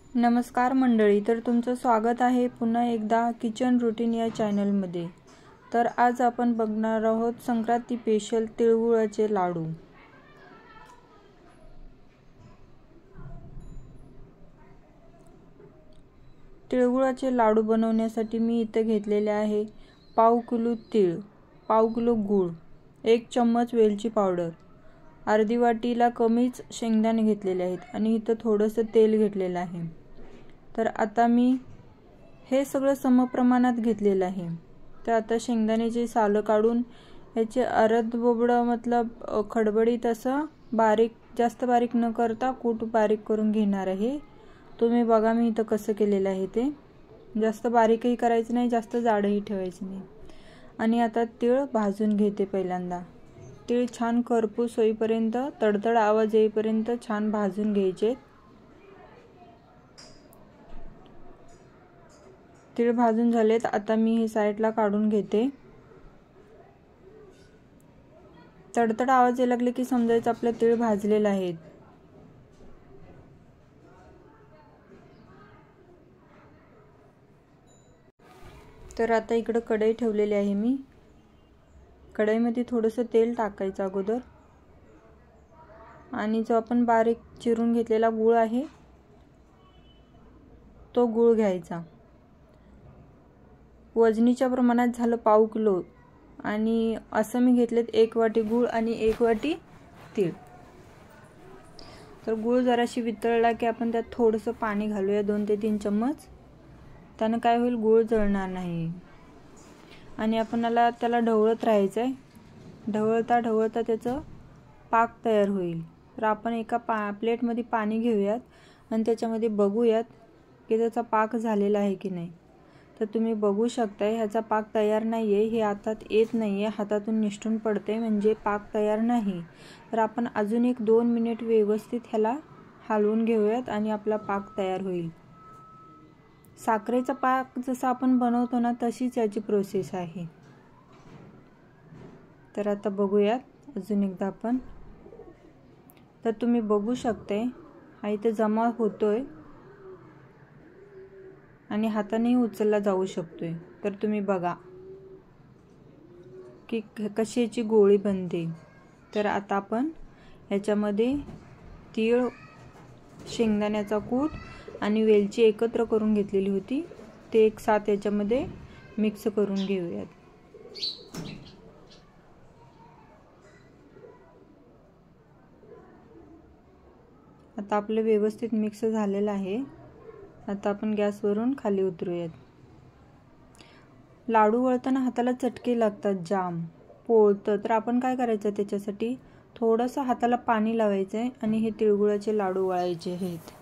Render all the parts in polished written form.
नमस्कार मंडळी, तर तुमचं स्वागत आहे पुन्हा एकदा किचन रूटीन या चॅनलमध्ये। तर आज आपण बघणार आहोत संक्रांती स्पेशल तिळगुळाचे लाडू। तिळगुळाचे लाडू बनवण्यासाठी मी इथे घेतलेले आहे पाव किलो तीळ, पाव किलो गूळ, 1 चम्मच वेलची पावडर, अर्धी वाटीला कमीच शेंगदाणे घेतलेले आहेत आणि इथे थोडंसं तेल घेतलेलं आहे। तर आता मी हे सगळं समप्रमाणात घेतलेलं आहे। तर आता शेंगदाण्याची साल काढून याचे अर्ध बोबडा मतलब खडबडीत असं बारीक, जास्त बारीक न करता कूट बारीक करून घेणार आहे। तुम्ही बघा मी इथं कसं केलेलं आहे ते, जास्त बारीकही करायचं नाही, जास्त जाडही ठेवायचं नाही। आणि आता तीळ भाजून घेते। पहिल्यांदा तीळ छान करपूस होईपर्यंत, तडतड आवाज येईपर्यंत छान भाजून घ्यायचे। तीळ भाजून झालेत, आता मी हे साईडला काढून घेते। तडतड आवाज यायला लागले की समजायचं आपले तीळ भाजलेले आहेत। तर आता इकडे कढई ठेवलेली आहे मी। कढईमध्ये थोडंसं तेल टाकायचं अगोदर आणि जो आपण बारीक चिरून घेतलेला गूळ आहे तो गूळ घ्यायचा। वजनीच्या प्रमाणात झालं पाव किलो आणि असं मी घेतलेत 1 वाटी गूळ आणि 1 वाटी तीळ। तर गूळ जराशी वितळला की आपण त्यात थोडंसं पाणी घालूया, 2 ते 3 चम्मच। त्याने काय होईल, गूळ जळणार नाही। आणि आपल्याला त्याला ढवळत राहायचं आहे। ढवळता ढवळता त्याचं पाक तयार होईल। तर आपण एका प्लेटमध्ये पाणी घेऊयात आणि त्याच्यामध्ये बघूयात की त्याचा पाक झालेला आहे की नाही। तर तुम्ही बघू शकताय ह्याचा पाक तयार नाही आहे, हे हातात येत नाही आहे, हातातून निष्ठून पडते, म्हणजे पाक तयार नाही। तर आपण अजून 1-2 मिनिट व्यवस्थित ह्याला हलवून घेऊयात आणि आपला पाक तयार होईल। साखरेचा पाक जसा आपण बनवतो ना तशीच याची प्रोसेस आहे। तर आता बघूयात अजून एकदा आपण। तर तुम्ही बघू शकताय हा इथे जमा होतोय आणि हातानेही उचलला जाऊ शकतोय। तर तुम्ही बघा की कशी याची गोळी बनते। तर आता आपण याच्यामध्ये तीळ, शेंगदाण्याचा कूट आणि वेलची एकत्र करून घेतलेली होती ते एक साथ याच्यामध्ये मिक्स करून घेऊयात। आता आपले व्यवस्थित मिक्स झालेलं आहे। आता आपण गॅसवरून खाली उतरूयात। लाडू वळताना हाताला चटके लागतात, जाम पोळतं। तर आपण काय करायचं, त्याच्यासाठी थोडंसं हाताला पाणी लावायचं आहे आणि हे तिळगुळाचे लाडू वळायचे आहेत।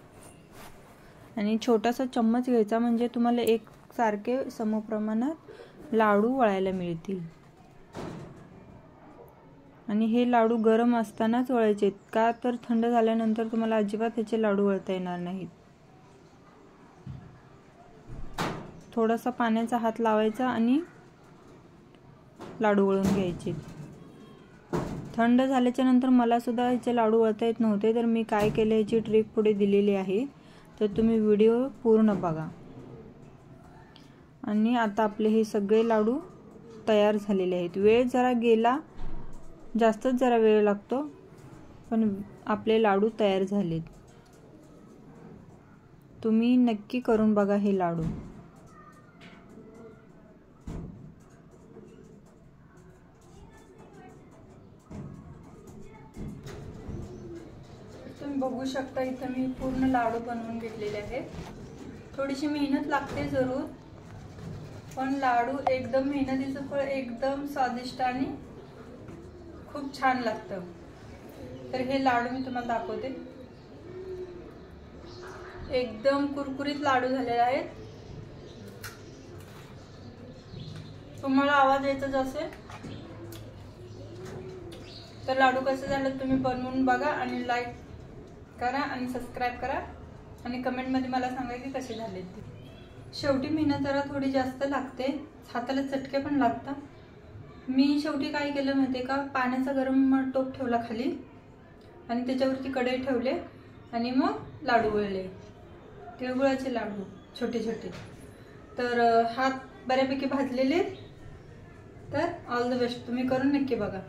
आणि छोटासा चम्मच घ्यायचा म्हणजे तुम्हाला एकसारखे समप्रमाणात लाडू वळायला मिळतील। आणि हे लाडू गरम असतानाच वळायचे, का तर थंड झाल्यानंतर तुम्हाला अजिबात ह्याचे लाडू वळता येणार नाहीत। थोडासा पाण्याचा हात लावायचा आणि लाडू वळून घ्यायचे। थंड झाल्याच्या नंतर मला सुद्धा ह्याचे लाडू वळता येत नव्हते, तर मी काय केलं ह्याची ट्रिक पुढे दिलेली आहे, तर तुम्ही व्हिडिओ पूर्ण बघा। आणि आता आपले हे सगळे लाडू तयार झालेले आहेत। वेळ जरा गेला, जास्तच जरा वेळ लागतो, पण आपले लाडू तयार झालेत। तुम्ही नक्की करून बघा हे लाडू। तुम्ही बघू शकता इथे मी पूर्ण लाडू बनवून घेतलेले आहेत। थोडीशी मेहनत लागते जरूर, पण लाडू एकदम मेहनतीचं फळ एकदम स्वादिष्ट आणि खूप छान लागतं। तर हे लाडू मी तुम्हाला दाखवते। एकदम कुरकुरीत लाडू झालेले आहेत। तुम्हाला आवाज येतच असेल। तर लाडू कसे झाले तुम्ही बनवून बघा आणि लाईक करा आणि सबस्क्राइब करा आणि कमेंटमध्ये मला सांगा की कसे झाले ते। शेवटी मेहनत जरा थोडी जास्त लागते, हाताला चटके पण लागतात। मी शेवटी काय केलं माहिती का, पाण्याचा गरम टोप ठेवला खाली आणि त्याच्यावरती कढई ठेवले आणि मग लाडू वळले। तिळगुळाचे लाडू छोटे छोटे. तर हात बऱ्यापैकी भाजलेले. तर ऑल द बेस्ट, तुम्ही करून नक्की बघा.